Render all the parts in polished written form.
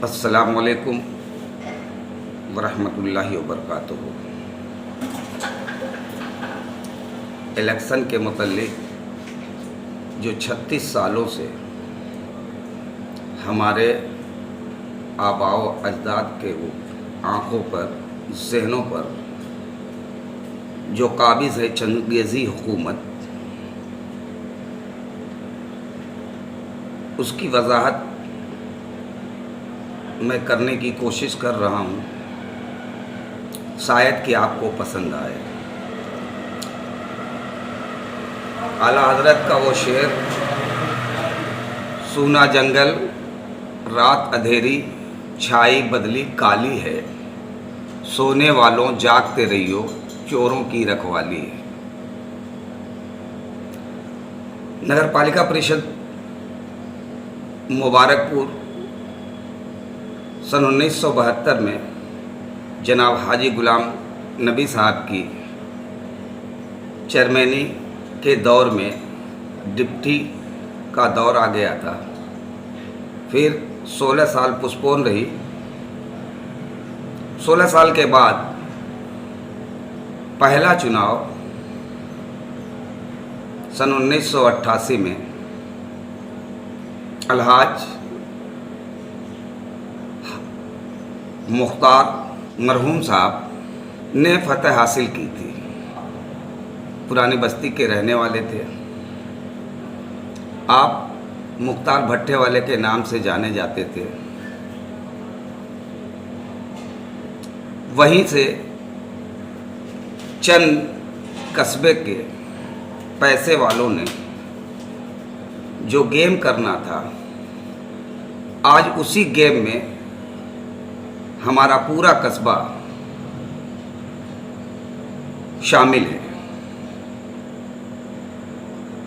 अस्सलामुअलैकुम वरहमतुल्लाहि वबरकातुहू। इलेक्शन के मुतल्लिक जो 36 सालों से हमारे आबाओ अजदाद के आँखों पर, ज़हनों पर जो काबिज़ है चंगेज़ी हुकूमत, उसकी वजाहत मैं करने की कोशिश कर रहा हूँ, शायद कि आपको पसंद आए। आला हज़रत का वो शेर, सूना जंगल रात अंधेरी छाई बदली काली है, सोने वालों जागते रहियो चोरों की रखवाली है। नगर पालिका परिषद मुबारकपुर सन 1972 में जनाब हाजी गुलाम नबी साहब की चेयरमैनी के दौर में डिप्टी का दौर आ गया था। फिर 16 साल पोस्टपोन रही। 16 साल के बाद पहला चुनाव सन 1988 में अलहाज मुख्तार मरहूम साहब ने फतह हासिल की थी। पुरानी बस्ती के रहने वाले थे। आप मुख्तार भट्टे वाले के नाम से जाने जाते थे। वहीं से चंद कस्बे के पैसे वालों ने जो गेम करना था, आज उसी गेम में हमारा पूरा कस्बा शामिल है।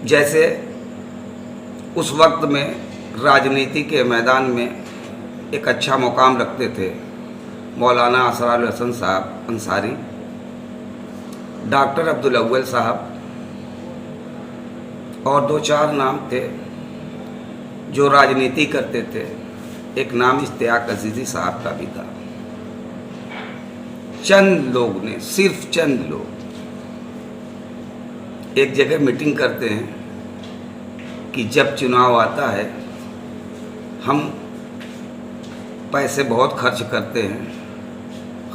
जैसे उस वक्त में राजनीति के मैदान में एक अच्छा मुकाम रखते थे मौलाना असरार हसन साहब अंसारी, डॉक्टर अब्दुल अव्वल साहब और 2-4 नाम थे जो राजनीति करते थे। एक नाम इश्तियाक अजीज़ी साहब का भी था। चंद लोग ने, सिर्फ चंद लोग एक जगह मीटिंग करते हैं कि जब चुनाव आता है हम पैसे बहुत खर्च करते हैं,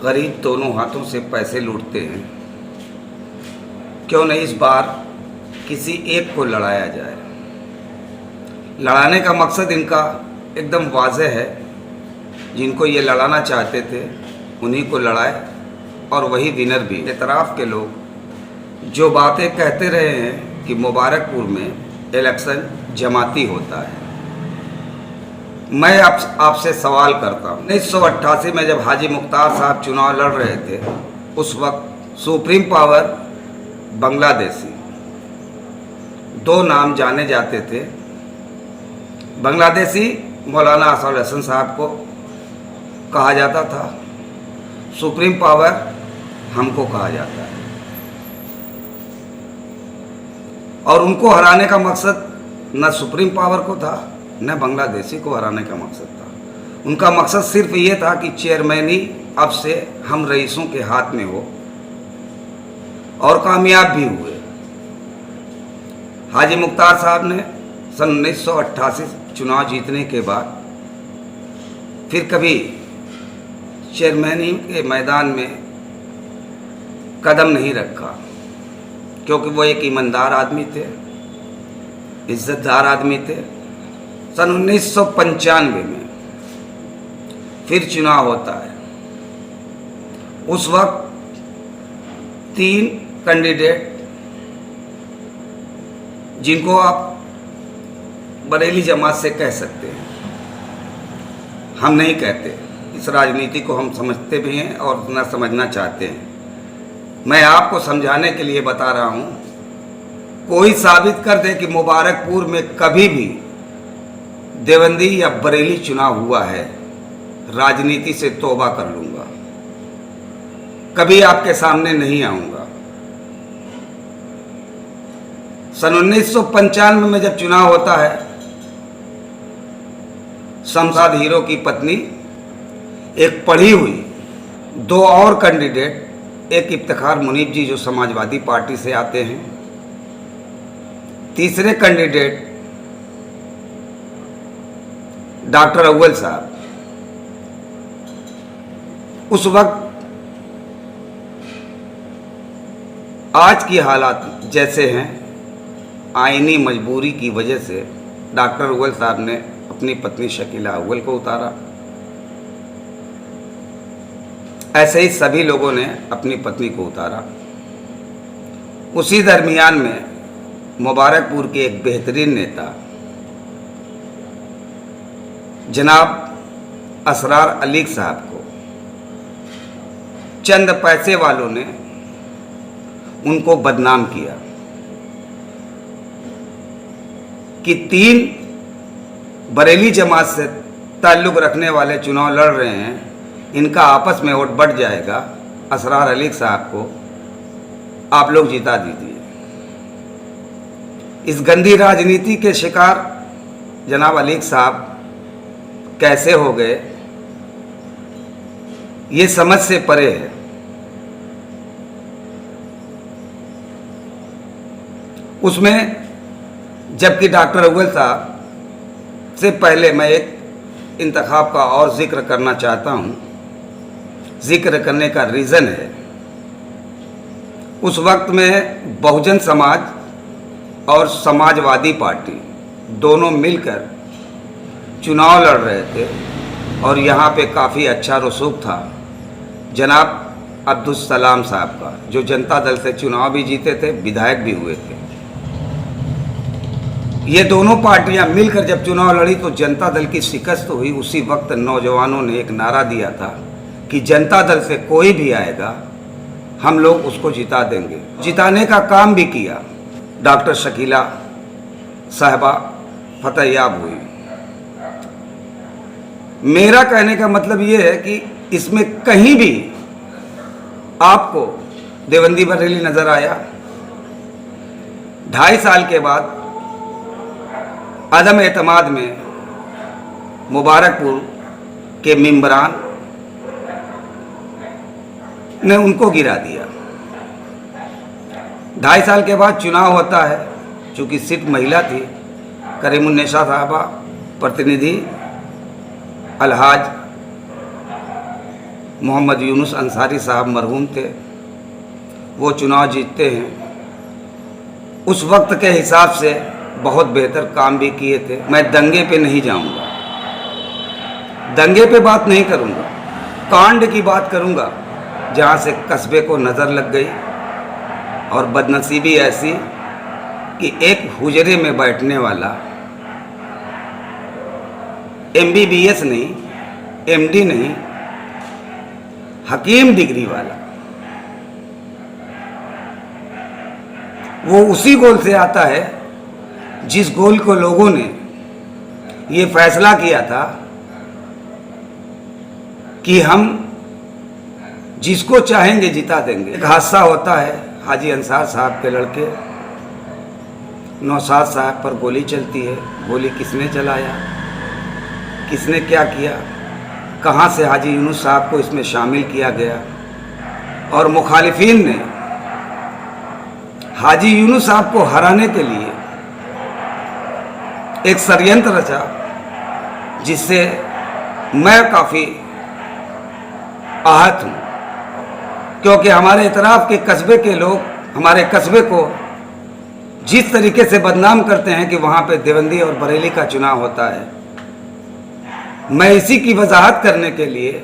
गरीब दोनों हाथों से पैसे लूटते हैं, क्यों नहीं इस बार किसी एक को लड़ाया जाए। लड़ाने का मकसद इनका एकदम वाज़ेह है। जिनको ये लड़ाना चाहते थे उन्हीं को लड़ाए और वही विनर भी। इतराफ़ के लोग जो बातें कहते रहे हैं कि मुबारकपुर में इलेक्शन जमाती होता है, मैं आपसे सवाल करता हूँ। 1988 में जब हाजी मुख्तार साहब चुनाव लड़ रहे थे, उस वक्त सुप्रीम पावर बांग्लादेशी 2 नाम जाने जाते थे। बांग्लादेशी मौलाना असरार हसन साहब को कहा जाता था, सुप्रीम पावर हमको कहा जाता है। और उनको हराने का मकसद न सुप्रीम पावर को था न बांग्लादेशी को हराने का मकसद था। उनका मकसद सिर्फ ये था कि चेयरमैनी अब से हम रईसों के हाथ में हो, और कामयाब भी हुए। हाजी मुख्तार साहब ने सन 1988 चुनाव जीतने के बाद फिर कभी चेयरमैनी के मैदान में कदम नहीं रखा, क्योंकि वो एक ईमानदार आदमी थे, इज्जतदार आदमी थे। सन 1995 में फिर चुनाव होता है। उस वक्त 3 कैंडिडेट, जिनको आप बरेली जमात से कह सकते हैं, हम नहीं कहते, इस राजनीति को हम समझते भी हैं और न समझना चाहते हैं। मैं आपको समझाने के लिए बता रहा हूँ। कोई साबित कर दे कि मुबारकपुर में कभी भी देवबंदी या बरेली चुनाव हुआ है, राजनीति से तौबा कर लूँगा, कभी आपके सामने नहीं आऊँगा। सन 1995 में जब चुनाव होता है, शमशाद हीरो की पत्नी एक पढ़ी हुई, दो और कैंडिडेट, एक इफ्तिखार मुनीब जी जो समाजवादी पार्टी से आते हैं, तीसरे कैंडिडेट डॉक्टर अव्वल साहब। उस वक्त आज की हालात जैसे हैं, आईनी मजबूरी की वजह से डॉक्टर अव्वल साहब ने अपनी पत्नी शकीला अव्वल को उतारा। ऐसे ही सभी लोगों ने अपनी पत्नी को उतारा। उसी दरमियान में मुबारकपुर के एक बेहतरीन नेता जनाब असरार अली साहब को चंद पैसे वालों ने उनको बदनाम किया कि 3 बरेली जमात से ताल्लुक़ रखने वाले चुनाव लड़ रहे हैं, इनका आपस में वोट बढ़ जाएगा, असरार अली साहब को आप लोग जिता दीजिए। इस गंदी राजनीति के शिकार जनाब अली साहब कैसे हो गए, ये समझ से परे है। उसमें जबकि डॉक्टर अव्वल साहब से पहले मैं एक इंतखाब का और जिक्र करना चाहता हूँ। जिक्र करने का रीज़न है, उस वक्त में बहुजन समाज और समाजवादी पार्टी दोनों मिलकर चुनाव लड़ रहे थे और यहाँ पे काफ़ी अच्छा रसूख था जनाब अब्दुल सलाम साहब का, जो जनता दल से चुनाव भी जीते थे, विधायक भी हुए थे। ये दोनों पार्टियां मिलकर जब चुनाव लड़ी तो जनता दल की शिकस्त हुई। उसी वक्त नौजवानों ने एक नारा दिया था कि जनता दल से कोई भी आएगा हम लोग उसको जिता देंगे। जिताने का काम भी किया। डॉक्टर शकीला साहिबा फतेहयाब हुई। मेरा कहने का मतलब ये है कि इसमें कहीं भी आपको देवबंदी बरेली नजर आया? 2.5 साल के बाद अदम एतमाद में मुबारकपुर के मेंबरान ने उनको गिरा दिया। 2.5 साल के बाद चुनाव होता है, चूँकि सीट महिला थी, करीमुन्निसा साहबा प्रतिनिधि अलहाज मोहम्मद यूनुस अंसारी साहब मरहूम थे, वो चुनाव जीतते हैं। उस वक्त के हिसाब से बहुत बेहतर काम भी किए थे। मैं दंगे पे नहीं जाऊंगा, दंगे पे बात नहीं करूंगा, कांड की बात करूंगा जहां से कस्बे को नज़र लग गई। और बदनसीबी ऐसी कि एक हुजरे में बैठने वाला MBBS नहीं, MD नहीं, हकीम डिग्री वाला, वो उसी गोल से आता है जिस गोल को लोगों ने ये फैसला किया था कि हम जिसको चाहेंगे जिता देंगे। एक हादसा होता है, हाजी अंसार साहब के लड़के नौशाद साहब पर गोली चलती है। गोली किसने चलाया, किसने क्या किया, कहाँ से हाजी यूनुस साहब को इसमें शामिल किया गया? और मुखालिफिन ने हाजी यूनुस साहब को हराने के लिए एक षड्यंत्र रचा, जिससे मैं काफ़ी आहत हूँ, क्योंकि हमारे इतराफ़ के कस्बे के लोग हमारे कस्बे को जिस तरीके से बदनाम करते हैं कि वहाँ पे देवबंदी और बरेली का चुनाव होता है। मैं इसी की वजाहत करने के लिए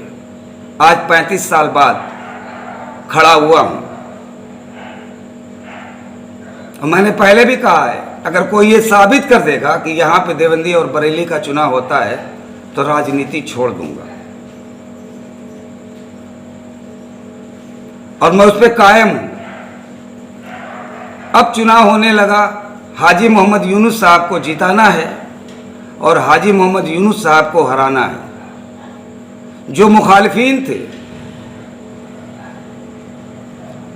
आज 35 साल बाद खड़ा हुआ हूँ। और मैंने पहले भी कहा है, अगर कोई ये साबित कर देगा कि यहाँ पे देवबंदी और बरेली का चुनाव होता है तो राजनीति छोड़ दूंगा। और मैं उस पर कायम हूँ। अब चुनाव होने लगा, हाजी मोहम्मद यूनुस साहब को जिताना है और हाजी मोहम्मद यूनुस साहब को हराना है। जो मुखालिफिन थे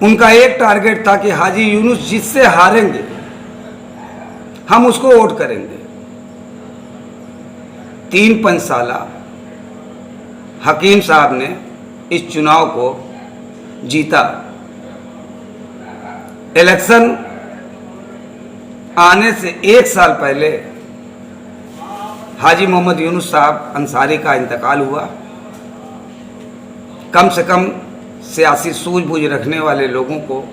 उनका एक टारगेट था कि हाजी यूनुस जिससे हारेंगे हम उसको वोट करेंगे। 3 पंचसाला हकीम साहब ने इस चुनाव को जीता। इलेक्शन आने से 1 साल पहले हाजी मोहम्मद यूनुस साहब अंसारी का इंतकाल हुआ। कम से कम सियासी सूझबूझ रखने वाले लोगों को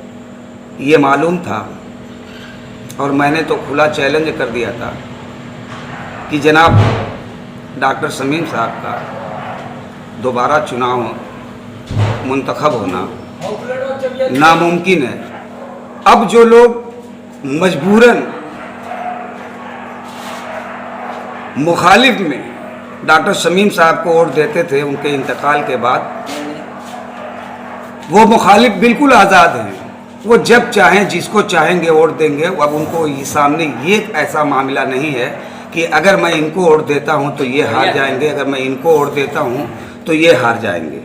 ये मालूम था, और मैंने तो खुला चैलेंज कर दिया था कि जनाब डॉक्टर शमीम साहब का दोबारा चुनाव मुंतखब होना नामुमकिन है। अब जो लोग मजबूरन मुखालिफ में डॉक्टर शमीम साहब को वोट देते थे उनके इंतकाल के बाद, वो मुखालिफ बिल्कुल आज़ाद हैं। वो जब चाहें जिसको चाहेंगे वोट देंगे। अब उनको ये सामने ये ऐसा मामला नहीं है कि अगर मैं इनको वोट देता हूं तो ये हार जाएंगे, अगर मैं इनको वोट देता हूं तो ये हार जाएंगे।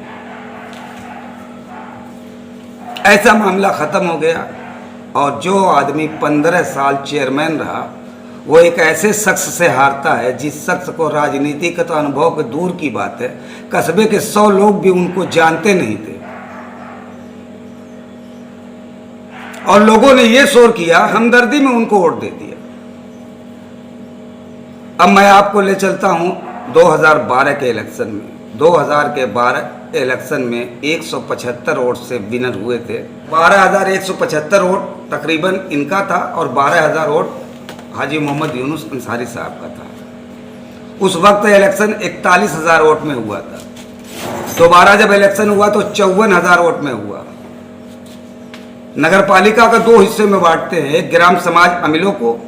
ऐसा मामला ख़त्म हो गया। और जो आदमी 15 साल चेयरमैन रहा, वो एक ऐसे शख्स से हारता है जिस शख्स को राजनीति का तो अनुभव के दूर की बात है, कस्बे के 100 लोग भी उनको जानते नहीं थे। और लोगों ने ये शोर किया, हमदर्दी में उनको वोट दे दिया। अब मैं आपको ले चलता हूं 2012 के इलेक्शन में। 2012 इलेक्शन में 175 वोट से विनर हुए थे। 12,175 वोट तकरीबन इनका था और 12,000 वोट हाजी मोहम्मद यूनुस अंसारी साहब का था। उस वक्त इलेक्शन 41,000 वोट में हुआ था। दोबारा जब इलेक्शन हुआ तो 54,000 वोट में हुआ। नगर पालिका का 2 हिस्से में बांटते हैं, एक ग्राम समाज अमिलों को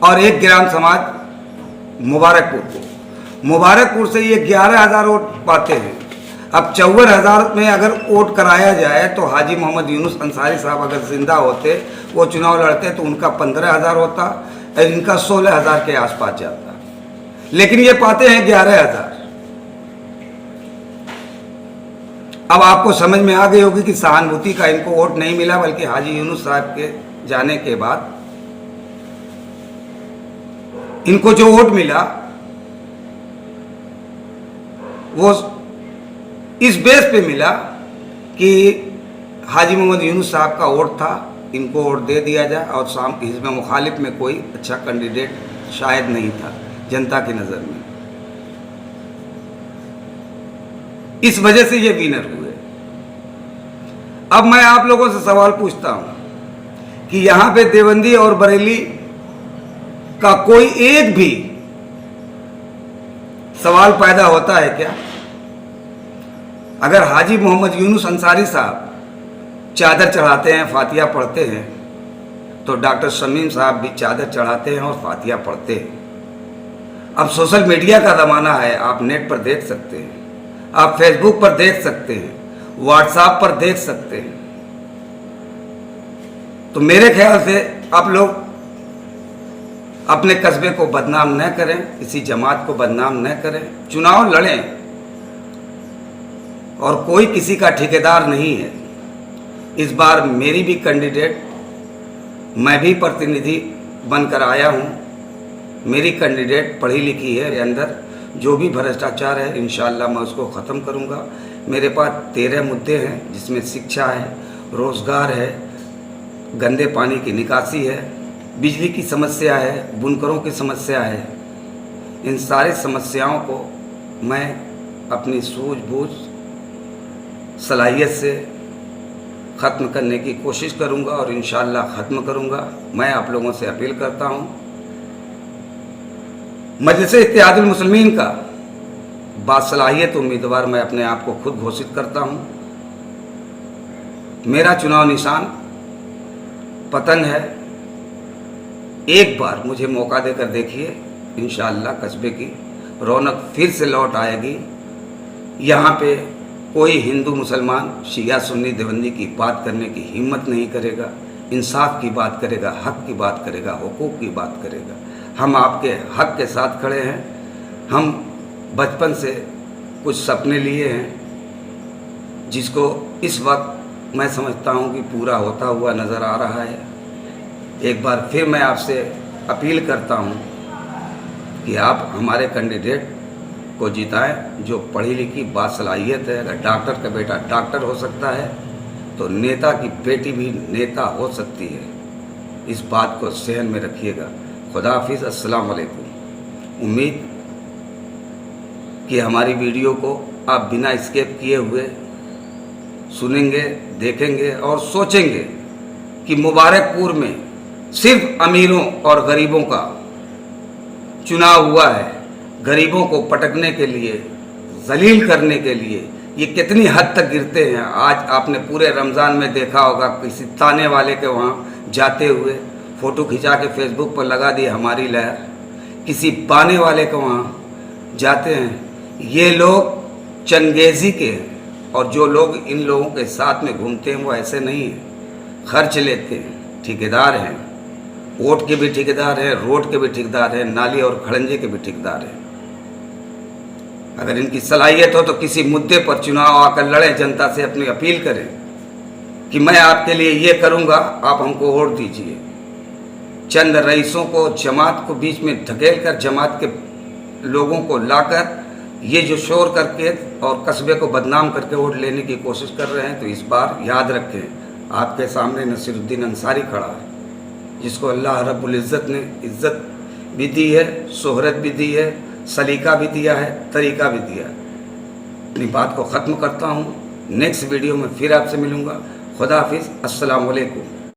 और एक ग्राम समाज मुबारकपुर को। मुबारकपुर से ये 11,000 वोट पाते हैं। अब 54,000 में अगर वोट कराया जाए तो हाजी मोहम्मद यूनुस अंसारी साहब अगर जिंदा होते, वो चुनाव लड़ते तो उनका 15,000 होता और इनका 16,000 के आसपास जाता। लेकिन ये पाते हैं 11,000। अब आपको समझ में आ गई होगी कि सहानुभूति का इनको वोट नहीं मिला, बल्कि हाजी यूनुस साहब के जाने के बाद इनको जो वोट मिला वो इस बेस पे मिला कि हाजी मोहम्मद यूनुस साहब का वोट था, इनको वोट दे दिया जाए। और हिज़्ब मुखालिफ में कोई अच्छा कैंडिडेट शायद नहीं था जनता की नज़र में। इस वजह से ये विनर हुए। अब मैं आप लोगों से सवाल पूछता हूं कि यहां पे देवबंदी और बरेली का कोई एक भी सवाल पैदा होता है क्या? अगर हाजी मोहम्मद यूनुस अंसारी साहब चादर चढ़ाते हैं, फातिहा पढ़ते हैं, तो डॉक्टर शमीम साहब भी चादर चढ़ाते हैं और फातिहा पढ़ते हैं। अब सोशल मीडिया का ज़माना है, आप नेट पर देख सकते हैं, आप फेसबुक पर देख सकते हैं, व्हाट्सएप पर देख सकते हैं। तो मेरे ख्याल से आप लोग अपने कस्बे को बदनाम न करें, किसी जमात को बदनाम न करें। चुनाव लड़ें और कोई किसी का ठेकेदार नहीं है। इस बार मेरी भी कैंडिडेट, मैं भी प्रतिनिधि बनकर आया हूं। मेरी कैंडिडेट पढ़ी लिखी है। मेरे अंदर जो भी भ्रष्टाचार है इंशाअल्लाह मैं उसको ख़त्म करूंगा। मेरे पास 13 मुद्दे हैं, जिसमें शिक्षा है, रोज़गार है, गंदे पानी की निकासी है, बिजली की समस्या है, बुनकरों की समस्या है। इन सारी समस्याओं को मैं अपनी सूझबूझ सलाहियत से ख़त्म करने की कोशिश करूंगा और इंशाअल्लाह ख़त्म करूंगा। मैं आप लोगों से अपील करता हूं, मजलिस इत्तेहादुल मुस्लिमीन का बासलाहियत उम्मीदवार मैं अपने आप को खुद घोषित करता हूं। मेरा चुनाव निशान पतंग है। एक बार मुझे मौका देकर देखिए, इंशाअल्लाह कस्बे की रौनक फिर से लौट आएगी। यहाँ पे कोई हिंदू मुसलमान, शिया सुन्नी देवबंदी की बात करने की हिम्मत नहीं करेगा। इंसाफ की बात करेगा, हक की बात करेगा, हुकूक की बात करेगा। हम आपके हक के साथ खड़े हैं। हम बचपन से कुछ सपने लिए हैं जिसको इस वक्त मैं समझता हूं कि पूरा होता हुआ नज़र आ रहा है। एक बार फिर मैं आपसे अपील करता हूं कि आप हमारे कैंडिडेट को जिताए जो पढ़ी लिखी बासलाहियत है। अगर डॉक्टर का बेटा डॉक्टर हो सकता है तो नेता की बेटी भी नेता हो सकती है। इस बात को सहन में रखिएगा। खुदा हाफिज़, अस्सलाम वालेकुम। उम्मीद कि हमारी वीडियो को आप बिना स्किप किए हुए सुनेंगे, देखेंगे और सोचेंगे कि मुबारकपुर में सिर्फ अमीरों और गरीबों का चुनाव हुआ है। गरीबों को पटकने के लिए, जलील करने के लिए ये कितनी हद तक गिरते हैं। आज आपने पूरे रमज़ान में देखा होगा किसी ताने वाले के वहाँ जाते हुए फ़ोटो खिंचा के फेसबुक पर लगा दी हमारी लहर, किसी बाने वाले के वहाँ जाते हैं। ये लोग चंगेज़ी के हैं और जो लोग इन लोगों के साथ में घूमते हैं वो ऐसे नहीं हैं, खर्च लेते हैं, ठेकेदार हैं, वोट के भी ठेकेदार हैं, रोड के भी ठेकेदार हैं, नाली और खड़ंजे के भी ठेकेदार हैं। अगर इनकी सलाहियत हो तो किसी मुद्दे पर चुनाव आकर लड़ें, जनता से अपनी अपील करें कि मैं आपके लिए ये करूँगा, आप हमको वोट दीजिए। चंद रईसों को, जमात को बीच में धकेल कर, जमात के लोगों को लाकर ये जो शोर करके और कस्बे को बदनाम करके वोट लेने की कोशिश कर रहे हैं, तो इस बार याद रखें आपके सामने नसीरुद्दीन अंसारी खड़ा है, जिसको अल्लाह रब्बुल इज़्ज़त ने इज़्ज़त भी दी है, शोहरत भी दी है, सलीका भी दिया है, तरीका भी दिया है। अपनी बात को ख़त्म करता हूँ। नेक्स्ट वीडियो में फिर आपसे मिलूँगा। खुदा हाफिज़, अस्सलाम वालेकुम।